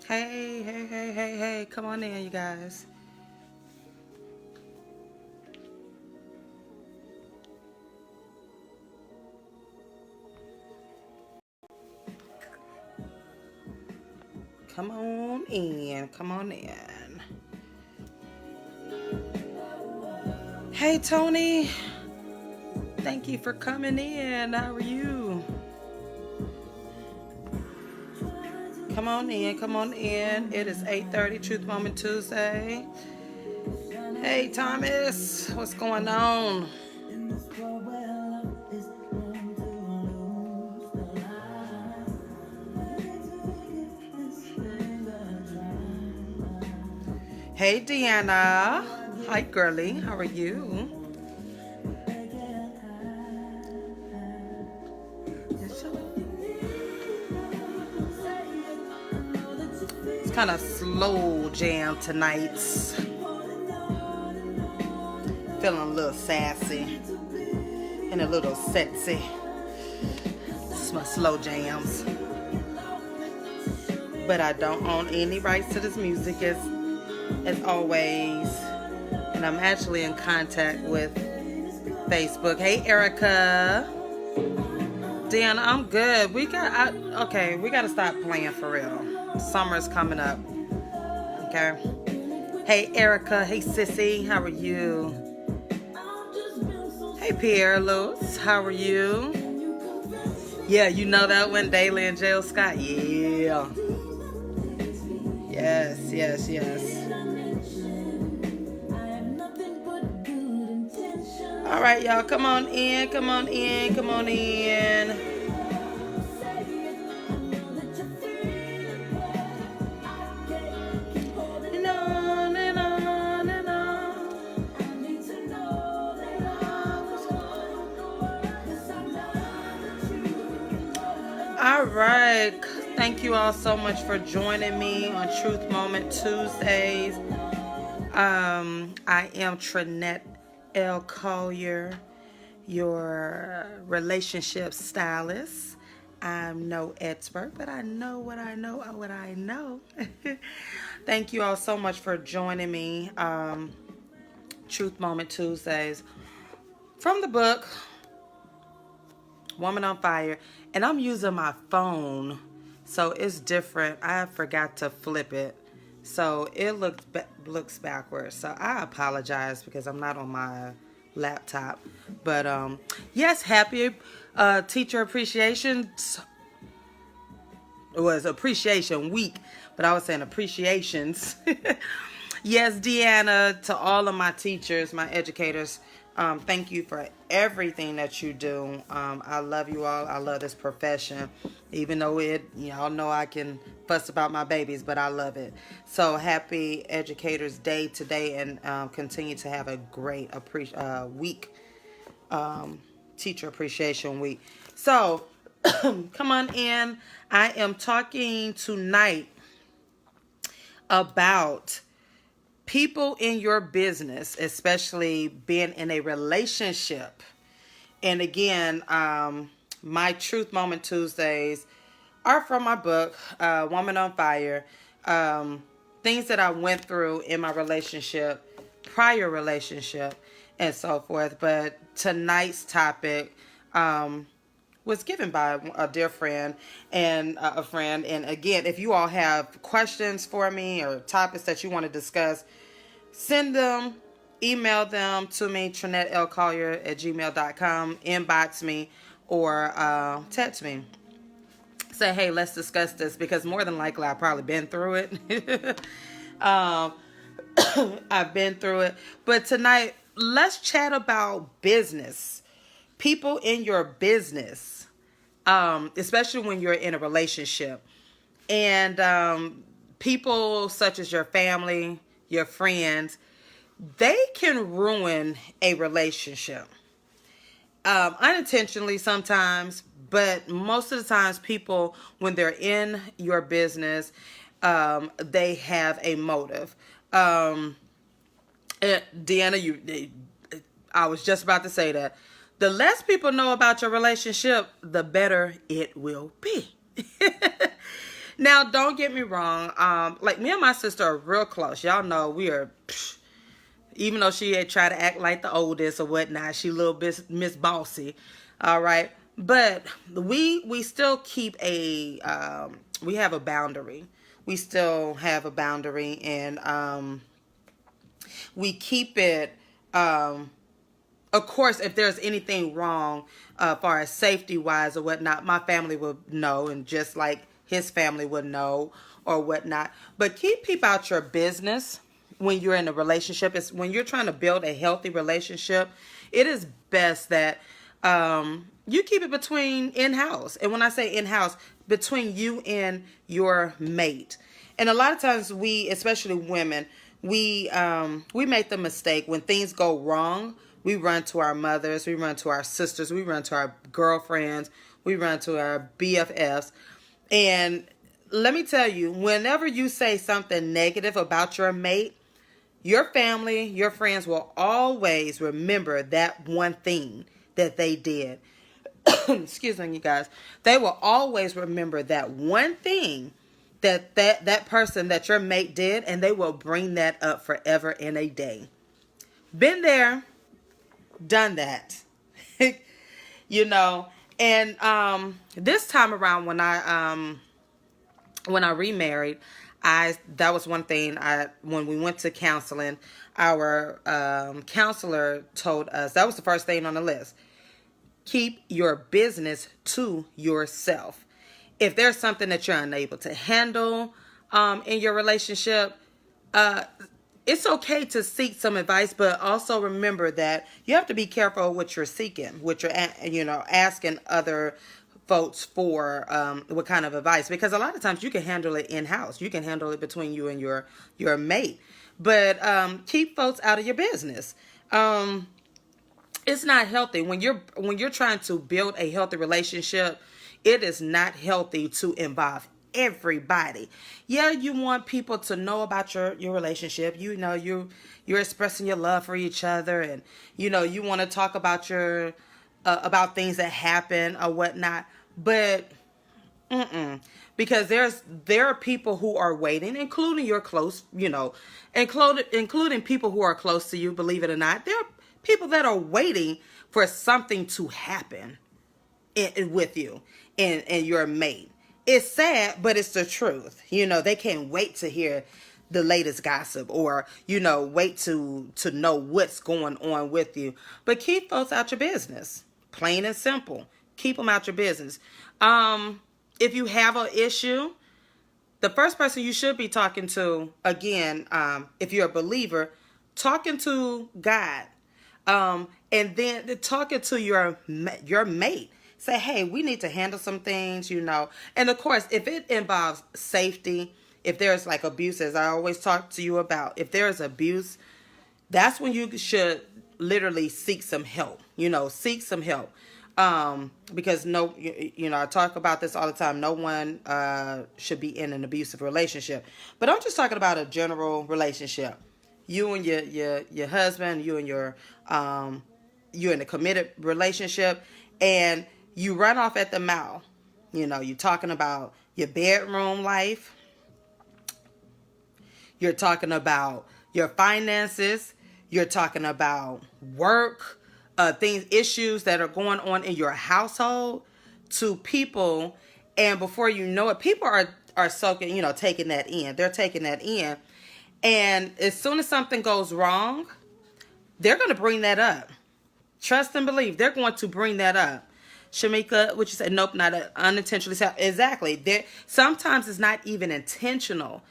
Hey, hey, hey, hey, hey, come on in, you guys. Come on in, come on in. Hey, Tony, thank you for coming in. How are you? Come on in, come on in. It is 8:30, Truth Moment Tuesday. Hey, Thomas, what's going on? Hey, Deanna. Hi, girly. How are you? It's kind of slow jam tonight. Feeling a little sassy and a little sexy. This is my slow jams. But I don't own any rights to this music as always. And I'm actually in contact with Facebook. Hey, Erica. Deanna, I'm good. We got to stop playing for real. Summer's coming up. Okay. Hey, Erica. Hey, Sissy. How are you? Hey, Pierre Lewis. How are you? Yeah, you know that one, Daly and Jill Scott. Yeah. Yes, yes, yes. All right, y'all. Come on in. Come on in. Come on in. All right. Thank you all so much for joining me on Truth Moment Tuesdays. I am Trinette L. Collier, your relationship stylist. I'm no expert, but I know what I know, what I know. Thank you all so much for joining me. Truth Moment Tuesdays. From the book, Woman on Fire. And I'm using my phone, so it's different. I forgot to flip it. So it looks backwards. So I apologize because I'm not on my laptop. But yes, happy Teacher Appreciation. It was Appreciation Week, but I was saying appreciations. Yes, Deanna, to all of my teachers, my educators, thank you for everything that you do. I love you all. I love this profession, even though y'all know I can fuss about my babies, but I love it. So happy Educators Day today, and continue to have a great week, Teacher Appreciation Week. So come on in. I am talking tonight about people in your business, especially being in a relationship. And again, my Truth Moment Tuesdays are from my book, Woman on Fire. Things that I went through in my prior relationship, and so forth. But tonight's topic was given by a dear friend and a friend. And again, if you all have questions for me or topics that you want to discuss, send them, email them to me, TrinetteLCollier@gmail.com, inbox me, or text me. Say, hey, let's discuss this, because more than likely I've probably been through it. I've been through it. But tonight, let's chat about business. People in your business, especially when you're in a relationship. And people such as your family, your friends, they can ruin a relationship. Unintentionally sometimes, but most of the times people, when they're in your business, they have a motive. Deanna, I was just about to say that. The less people know about your relationship, the better it will be. Now, don't get me wrong. Like me and my sister are real close. Y'all know we are. Even though she had tried to act like the oldest or whatnot, she a little bit Miss Bossy. All right, but we still keep a we have a boundary. We still have a boundary, and we keep it. Of course, if there's anything wrong, far as safety wise or whatnot, my family would know, and just like his family would know or whatnot. But keep people out your business when you're in a relationship. It's when you're trying to build a healthy relationship. It is best that you keep it between in-house. And when I say in-house, between you and your mate. And a lot of times we, especially women, we make the mistake when things go wrong. We run to our mothers, we run to our sisters, we run to our girlfriends, we run to our BFFs. And let me tell you, whenever you say something negative about your mate, your family, your friends will always remember that one thing that they did. Excuse me, you guys. They will always remember that one thing that person, that your mate did, and they will bring that up forever and a day. Been there, done that. You know. And this time around, when I remarried, that was one thing. When we went to counseling, our counselor told us, that was the first thing on the list: keep your business to yourself. If there's something that you're unable to handle in your relationship, it's okay to seek some advice, but also remember that you have to be careful what you're seeking, what you're asking other folks for what kind of advice, because a lot of times you can handle it in-house. You can handle it between you and your mate, but keep folks out of your business. It's not healthy when you're trying to build a healthy relationship. It is not healthy to involve everybody. Yeah, you want people to know about your relationship. You know, you're expressing your love for each other, and you want to talk about your about things that happen or whatnot. But because there are people who are waiting, including your close, including people who are close to you. Believe it or not, there are people that are waiting for something to happen with you and your mate. It's sad, but it's the truth. They can't wait to hear the latest gossip, or wait to know what's going on with you. But keep folks out your business, plain and simple. Keep them out your business. If you have an issue, the first person you should be talking to, again, if you're a believer, talking to God, and then talking to your mate. Say, hey, we need to handle some things, And of course, if it involves safety, if there's like abuse, as I always talk to you about, if there's abuse, that's when you should literally seek some help. Seek some help. Because I talk about this all the time. No one should be in an abusive relationship. But I'm just talking about a general relationship. You and your husband, you and you're in a committed relationship, and you run off at the mouth. You're talking about your bedroom life. You're talking about your finances. You're talking about work, issues that are going on in your household to people. And before you know it, people are soaking, taking that in. They're taking that in. And as soon as something goes wrong, they're going to bring that up. Trust and believe. They're going to bring that up. Shamika, what you said? Nope, not unintentionally. Exactly. Sometimes it's not even intentional,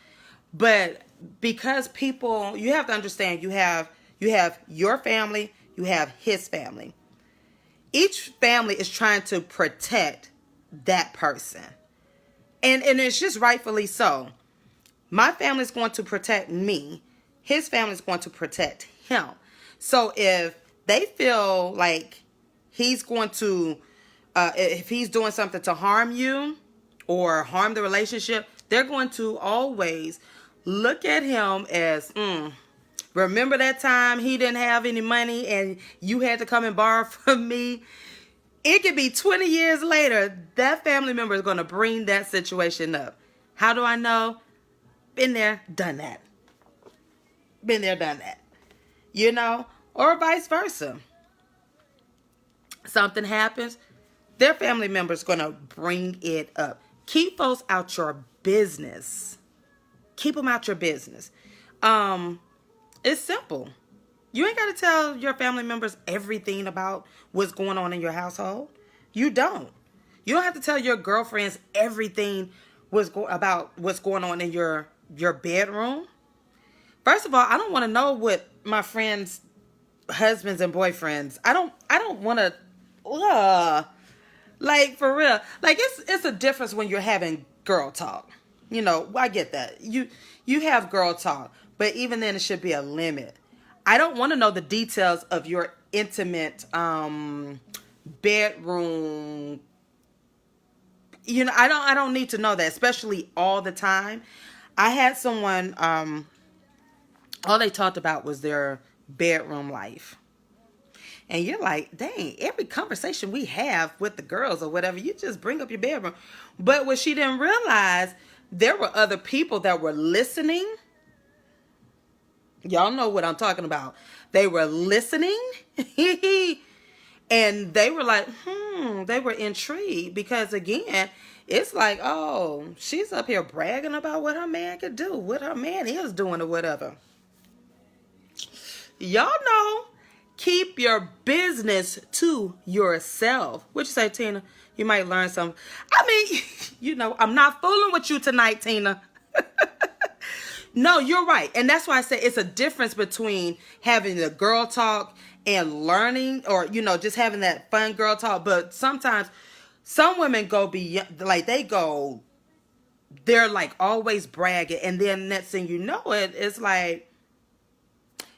but because people, you have to understand, you have your family, you have his family. Each family is trying to protect that person, and it's just rightfully so. My family is going to protect me. His family is going to protect him. So if they feel like he's going to, if he's doing something to harm you or harm the relationship, they're going to always look at him as, remember that time he didn't have any money and you had to come and borrow from me? It could be 20 years later, that family member is going to bring that situation up. How do I know? Been there, done that. Been there, done that. You know, or vice versa. Something happens, their family member's gonna bring it up. Keep folks out your business. Keep them out your business. It's simple. You ain't got to tell your family members everything about what's going on in your household. You don't. You don't have to tell your girlfriends everything about what's going on in your bedroom. First of all, I don't want to know what my friends' husbands and boyfriends. I don't want to. Like, for real. Like, it's a difference when you're having girl talk. You know, I get that. You have girl talk, but even then it should be a limit. I don't want to know the details of your intimate bedroom. You know, I don't need to know that, especially all the time. I had someone all they talked about was their bedroom life. And you're like, dang, every conversation we have with the girls or whatever, you just bring up your bedroom. But what she didn't realize, there were other people that were listening. Y'all know what I'm talking about. They were listening. And they were like, they were intrigued. Because again, it's like, oh, she's up here bragging about what her man could do, what her man is doing or whatever. Y'all know. Keep your business to yourself. What you say, Tina? You might learn something. I mean, you know, I'm not fooling with you tonight, Tina. No, you're right. And that's why I say it's a difference between having the girl talk and learning, or, you know, just having that fun girl talk. But sometimes some women go beyond, like they're like always bragging. And then next thing you know it's like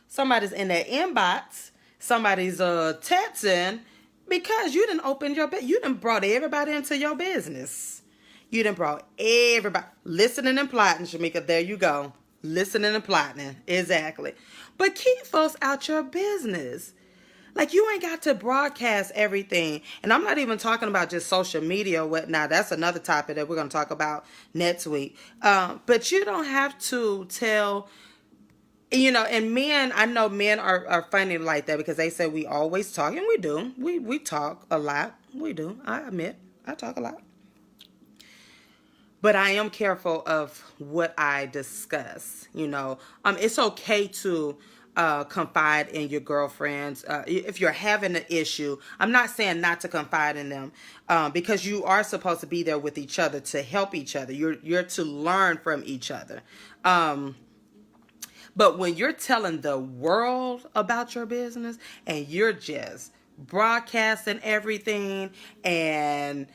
somebody's in their inbox. Somebody's texting because you didn't open your you done brought everybody into your business. You done brought everybody listening and plotting, Shamika. There you go. Listening and plotting. Exactly. But keep folks out your business. Like, you ain't got to broadcast everything. And I'm not even talking about just social media or whatnot. That's another topic that we're going to talk about next week. But you don't have to tell. You know, and men, I know men are funny like that because they say we always talk, and we do. We talk a lot. We do. I admit, I talk a lot. But I am careful of what I discuss. You know, it's okay to confide in your girlfriends. If you're having an issue, I'm not saying not to confide in them, because you are supposed to be there with each other to help each other. You're to learn from each other. But when you're telling the world about your business and you're just broadcasting everything and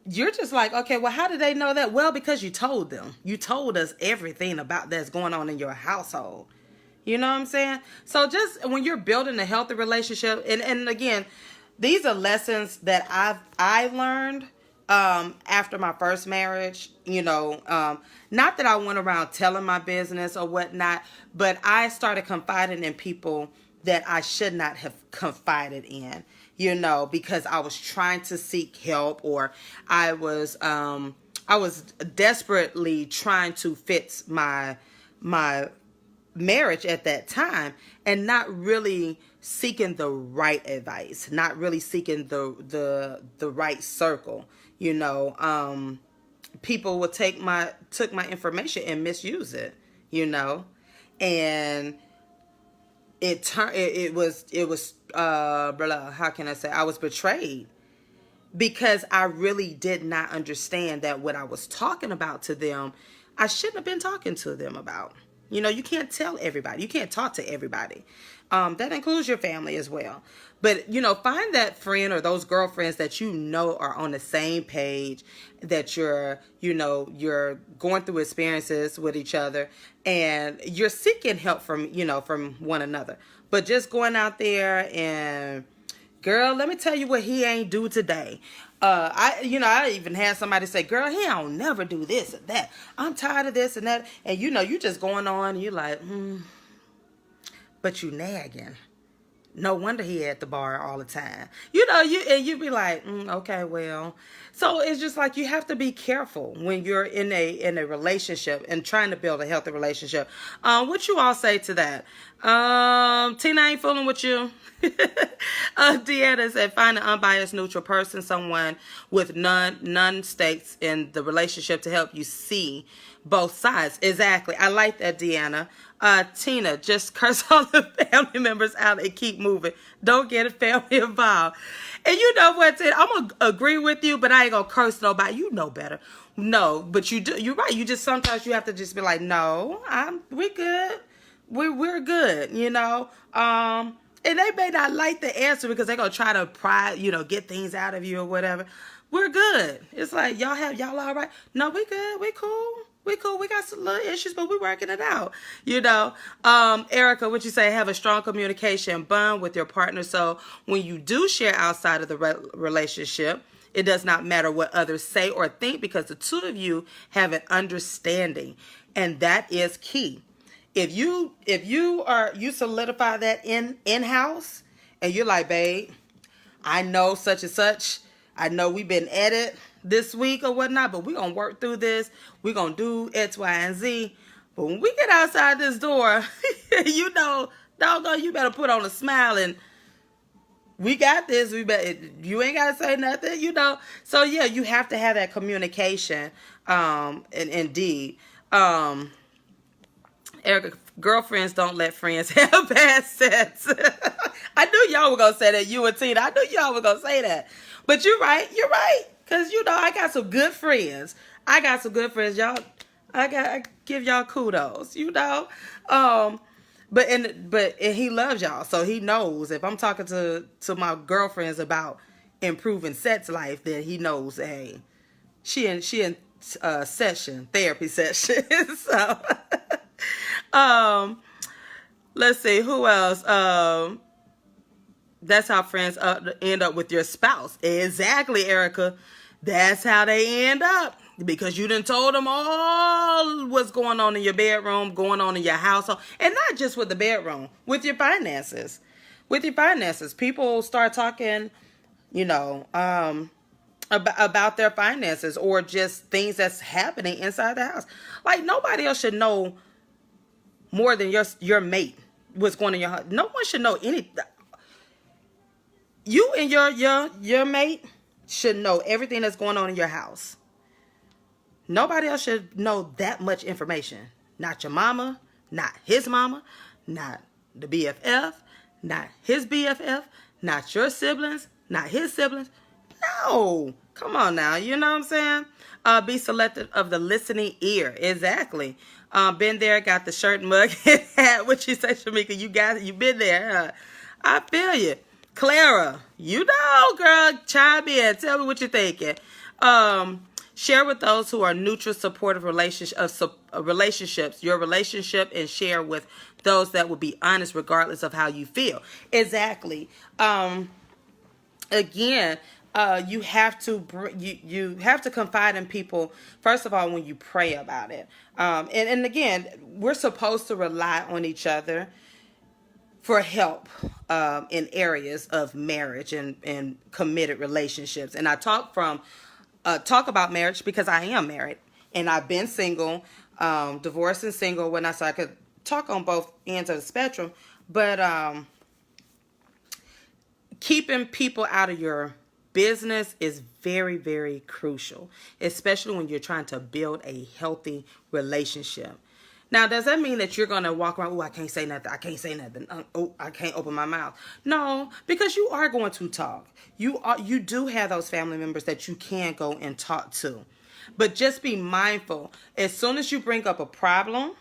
you're just like, okay, well, how did they know that? Well, because you told them. You told us everything about that's going on in your household. You know what I'm saying? So just when you're building a healthy relationship, and again, these are lessons that I learned after my first marriage. You know, not that I went around telling my business or whatnot, but I started confiding in people that I should not have confided in, you know, because I was trying to seek help, or I was desperately trying to fix my marriage at that time, and not really seeking the right advice, not really seeking the right circle. You know, people would took my information and misuse it, you know, and it was how can I say, I was betrayed because I really did not understand that what I was talking about to them, I shouldn't have been talking to them about. You know, you can't tell everybody. You can't talk to everybody. That includes your family as well. But, you know, find that friend or those girlfriends that you know are on the same page, that you're going through experiences with each other, and you're seeking help from one another. But just going out there and, girl, let me tell you what he ain't do today. I even had somebody say, girl, he don't never do this or that. I'm tired of this and that. And, you know, you just going on and you're like, but you nagging. No wonder he at the bar all the time. You be like, okay, well. So it's just like you have to be careful when you're in a relationship and trying to build a healthy relationship. What you all say to that? Tina ain't fooling with you. Deanna said, find an unbiased, neutral person, someone with none stakes in the relationship to help you see both sides. Exactly. I like that, Deanna. Tina, just curse all the family members out and keep moving. Don't get a family involved. And you know what, Tina? I'm going to agree with you, but I ain't going to curse nobody. You know better. No, but you do. You're right. You just sometimes you have to just be like, no, we good. We're good, and they may not like the answer because they're going to try to get things out of you or whatever. We're good. It's like, y'all all right? No, we good. We cool. We cool. We got some little issues, but we're working it out, Erica, what you say? Have a strong communication bond with your partner. So when you do share outside of the relationship, it does not matter what others say or think because the two of you have an understanding. And that is key. If you solidify that in-house and you're like, babe, I know such and such. I know we've been at it this week or whatnot, but we're going to work through this. We're going to do X, Y, and Z. But when we get outside this door, doggone, you better put on a smile and we got this. You ain't got to say nothing, So, yeah, you have to have that communication, and indeed. Erica, girlfriends don't let friends have bad sex. I knew y'all were going to say that, you and Tina. I knew y'all were going to say that. But you're right. Because, I got some good friends. Y'all, I give y'all kudos, But he loves y'all. So he knows if I'm talking to my girlfriends about improving sex life, then he knows, hey, she in therapy session. So... let's see who else. That's how friends end up with your spouse. Exactly, Erica. That's how they end up because you done told them all what's going on in your bedroom, going on in your household, and not just with the bedroom, with your finances. People start talking, about their finances or just things that's happening inside the house. Like nobody else should know more than your mate what's going on in your house. No one should know anything. You and your mate should know everything that's going on in your house. Nobody else should know that much information. Not your mama, not his mama, not the BFF, not his BFF, not your siblings, not his siblings. No. Come on now. You know what I'm saying? Be selective of the listening ear. Exactly. Been there, got the shirt, mug, and hat. What you say, Shamika? You been there. Huh? I feel you. Clara, girl, chime in. Tell me what you're thinking. Share with those who are neutral, supportive relationships, your relationship, and share with those that will be honest regardless of how you feel. Exactly. Again, you have to confide in people, first of all, when you pray about it. And again, we're supposed to rely on each other for help in areas of marriage and committed relationships. And I talk about marriage because I am married and I've been single, divorced and single so I could talk on both ends of the spectrum. But keeping people out of your business is very, very crucial, especially when you're trying to build a healthy relationship. Now, does that mean that you're going to walk around, I can't say nothing, I can't open my mouth? No, because you are going to talk. You do have those family members that you can go and talk to. But just be mindful, as soon as you bring up a problem,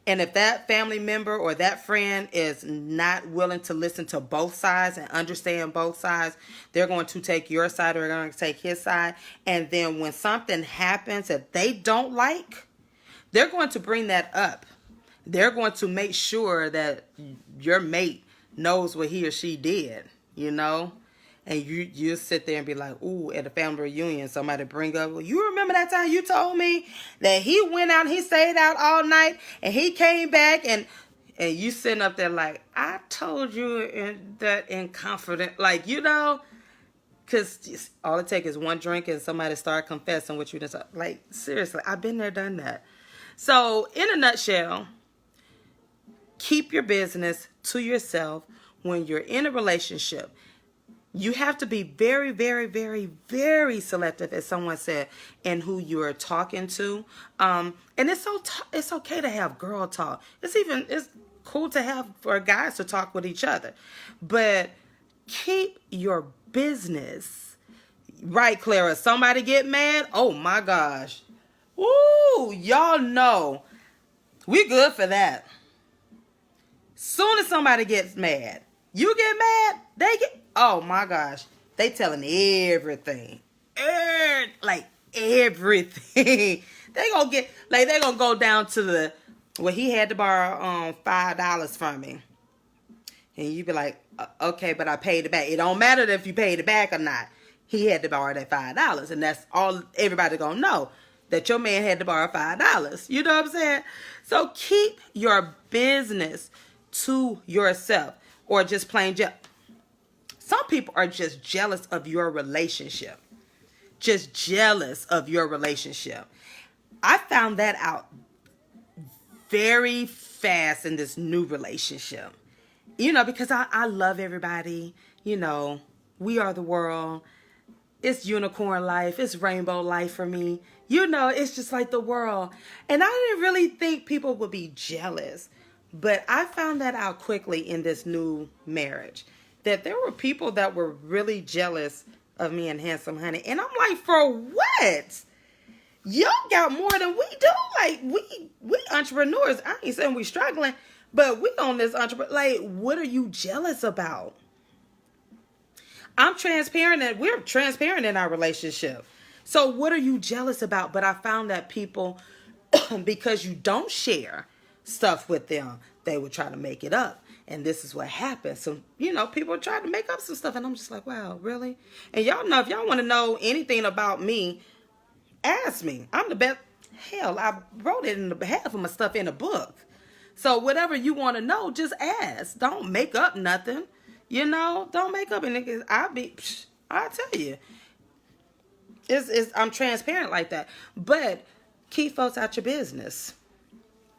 and if that family member or that friend is not willing to listen to both sides and understand both sides, they're going to take your side or they're going to take his side. And then when something happens that they don't like, they're going to bring that up. They're going to make sure that your mate knows what he or she did, And you sit there and be like, ooh, at a family reunion, somebody bring up, well, you remember that time you told me that he went out, he stayed out all night, and he came back, and And you sitting up there like, I told you that in confident, like, because all it takes is one drink and somebody start confessing what you just, like, seriously, I've been there, done that. So in a nutshell, keep your business to yourself when you're in a relationship. You have to be very, very, very, very selective, as someone said, in who you are talking to. And it's okay to have girl talk. It's cool to have for guys to talk with each other, but keep your business right, Clara. Somebody get mad? Oh my gosh! Woo! Y'all know we good for that. Soon as somebody gets mad, you get mad. They get. Oh my gosh! They telling everything, like everything. They gonna go down to the. Well, he had to borrow $5 from me, and you be like, okay, but I paid it back. It don't matter if you paid it back or not. He had to borrow that $5, and that's all everybody gonna know, that your man had to borrow $5. You know what I'm saying? So keep your business to yourself, or just plain some people are just jealous of your relationship. Just jealous of your relationship. I found that out very fast in this new relationship. Because I love everybody. We are the world. It's unicorn life. It's rainbow life for me. It's just like the world. And I didn't really think people would be jealous. But I found that out quickly in this new marriage, that there were people that were really jealous of me and Handsome Honey. And I'm like, for what? Y'all got more than we do. Like, we entrepreneurs. I ain't saying we struggling, but we on this entrepreneur. Like, what are you jealous about? I'm transparent, and we're transparent in our relationship. So what are you jealous about? But I found that people, because you don't share stuff with them, they would try to make it up. And this is what happens. So, people try to make up some stuff. And I'm just like, wow, really? And y'all know, if y'all want to know anything about me, ask me. I'm the best. Hell, I wrote it in the half of my stuff in a book. So whatever you want to know, just ask. Don't make up nothing. Don't make up anything. I'll tell you. I'm transparent like that. But keep folks out your business.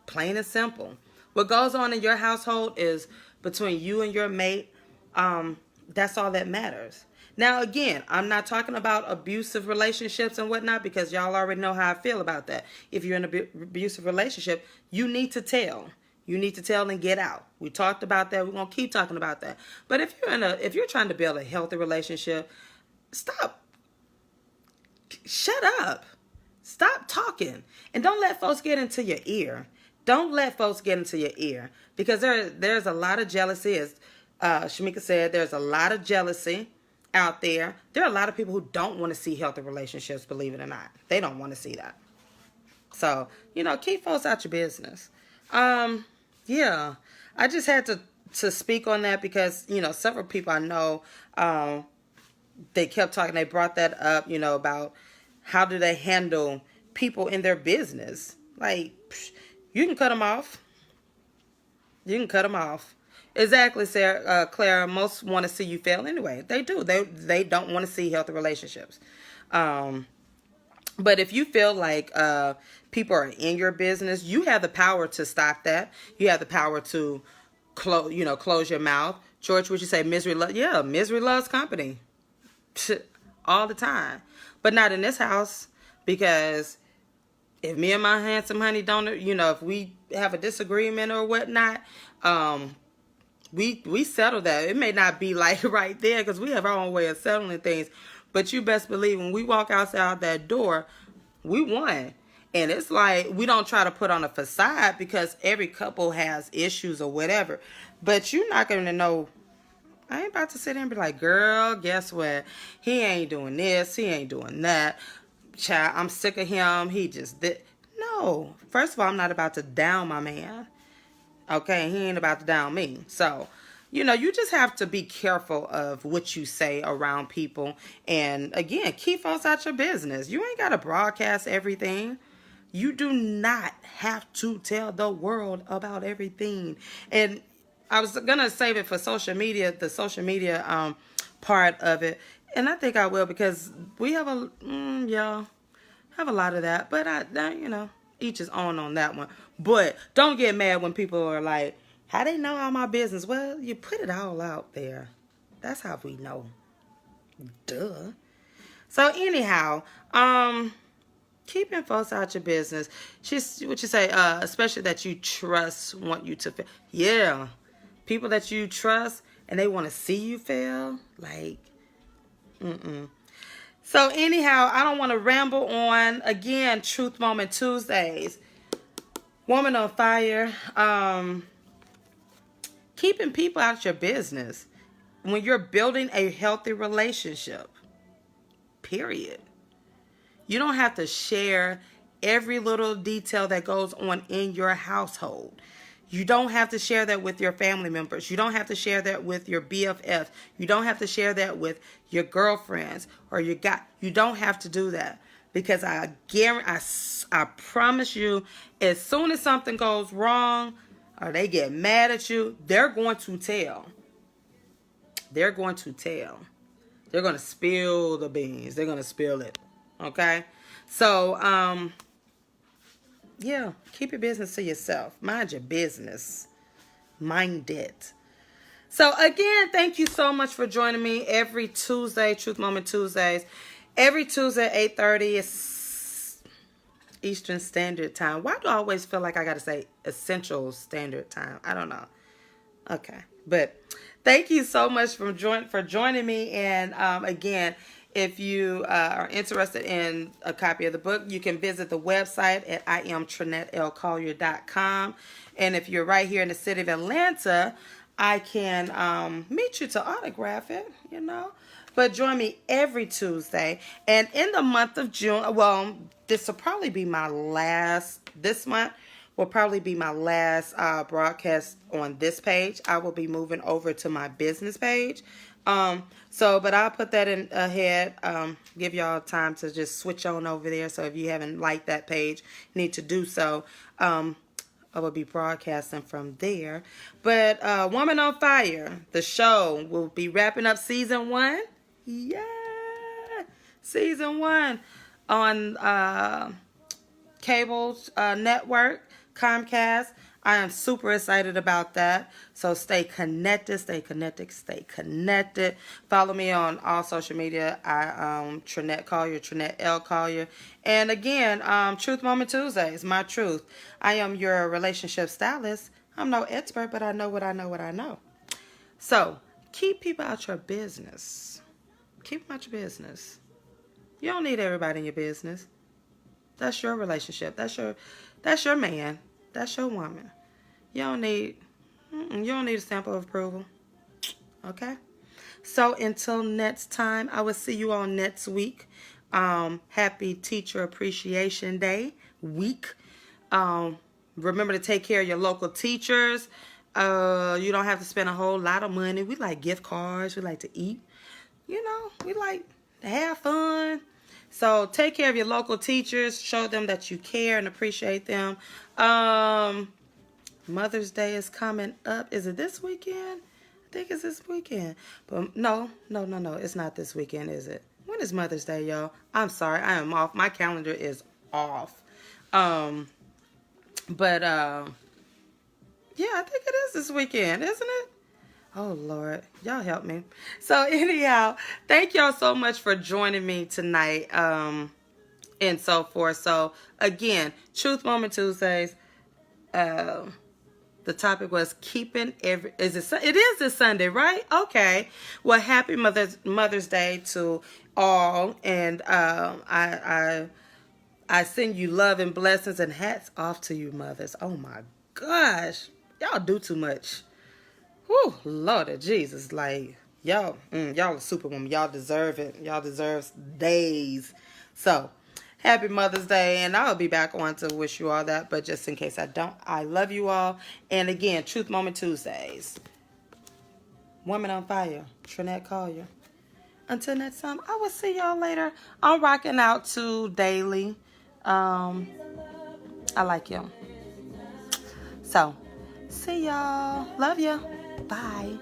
Plain and simple. What goes on in your household is between you and your mate. That's all that matters. Now, again, I'm not talking about abusive relationships and whatnot, because y'all already know how I feel about that. If you're in an abusive relationship, you need to tell. You need to tell and get out. We talked about that. We're going to keep talking about that. But if you're trying to build a healthy relationship, stop. Shut up. Stop talking. And don't let folks get into your ear. Don't let folks get into your ear, because there's a lot of jealousy. As Shamika said, there's a lot of jealousy out there. There are a lot of people who don't want to see healthy relationships, believe it or not. They don't want to see that. So, keep folks out your business. Yeah, I just had to speak on that because, several people I know, they kept talking, they brought that up, about how do they handle people in their business. Like, you can cut them off. You can cut them off. Exactly, Sarah, Clara. Most want to see you fail anyway. They do. They don't want to see healthy relationships. But if you feel like people are in your business, you have the power to stop that. You have the power to close your mouth. George, would you say misery loves company all the time, but not in this house, because if me and my Handsome Honey don't, if we have a disagreement or whatnot, we settle that. It may not be like right there, because we have our own way of settling things, but you best believe when we walk outside that door, we won. And it's like, we don't try to put on a facade, because every couple has issues or whatever, but you're not going to know. I ain't about to sit there and be like, girl, guess what? He ain't doing this. He ain't doing that. Child, I'm sick of him. He just did. No. First of all, I'm not about to down my man. Okay? He ain't about to down me. So, you just have to be careful of what you say around people. And again, keep folks out your business. You ain't got to broadcast everything. You do not have to tell the world about everything. And I was gonna save it for social media, the social media part of it, and I think I will, because we have y'all have a lot of that. But each his own on that one. But don't get mad when people are like, "How they know all my business?" Well, you put it all out there. That's how we know. Duh. So anyhow, keeping folks out your business. She's what you say, especially that you trust want you to fail. Yeah. People that you trust and they want to see you fail. Like, So anyhow, I don't want to ramble on. Again, Truth Moment Tuesdays. Woman on Fire. Keeping people out your business when you're building a healthy relationship. Period. You don't have to share every little detail that goes on in your household. You don't have to share that with your family members. You don't have to share that with your BFF. You don't have to share that with your girlfriends or your guy. You don't have to do that, because I guarantee, I promise you, as soon as something goes wrong or they get mad at you, they're going to tell. They're going to tell. They're going to spill the beans. They're going to spill it. Okay? So, yeah, keep your business to yourself. Mind your business. Mind it. So, again, thank you so much for joining me every Tuesday, Truth Moment Tuesdays. Every Tuesday at 8:30 is Eastern Standard Time. Why do I always feel like I got to say Essential Standard Time? I don't know. Okay. But thank you so much for joining me. And again, if you are interested in a copy of the book, you can visit the website at IamTrinetteLCollier.com. And if you're right here in the city of Atlanta, I can meet you to autograph it, But join me every Tuesday. And in the month of June, well, this will probably be this month will probably be my last broadcast on this page. I will be moving over to my business page. But I'll put that in ahead, give y'all time to just switch on over there. So if you haven't liked that page, you need to do so. I will be broadcasting from there. But Woman on Fire, the show, will be wrapping up season 1. Yeah! Season 1 on cable network, Comcast. I am super excited about that. So stay connected, stay connected, stay connected. Follow me on all social media. I Trinette Collier, Trinette L. Collier. And again, Truth Moment Tuesdays, my truth. I am your relationship stylist. I'm no expert, but I know what I know. So keep people out your business. Keep them out your business. You don't need everybody in your business. That's your relationship. That's your man. That's your woman. You don't need a stamp of approval. Okay? So until next time, I will see you all next week. Happy Teacher Appreciation Day week. Remember to take care of your local teachers. You don't have to spend a whole lot of money. We like gift cards. We like to eat. We like to have fun. So take care of your local teachers. Show them that you care and appreciate them. Mother's Day is coming up. Is it this weekend? I think it's this weekend. But no. It's not this weekend, is it? When is Mother's Day, y'all? I'm sorry. I am off. My calendar is off. Yeah, I think it is this weekend, isn't it? Oh, Lord. Y'all help me. So, anyhow, thank y'all so much for joining me tonight, and so forth. So, again, Truth Moment Tuesdays. The topic was keeping it is this Sunday, right? Okay. Well, happy Mother's Day to all. And I send you love and blessings, and hats off to you mothers. Oh, my gosh. Y'all do too much. Whew, Lord of Jesus, like, y'all are superwoman. Y'all deserve it. Y'all deserve days. So, happy Mother's Day, and I'll be back on to wish you all that, but just in case I don't, I love you all. And again, Truth Moment Tuesdays. Woman on Fire, Trinette Collier. Until next time, I will see y'all later. I'm rocking out to daily. I like you. So, see y'all. Love ya. Bye.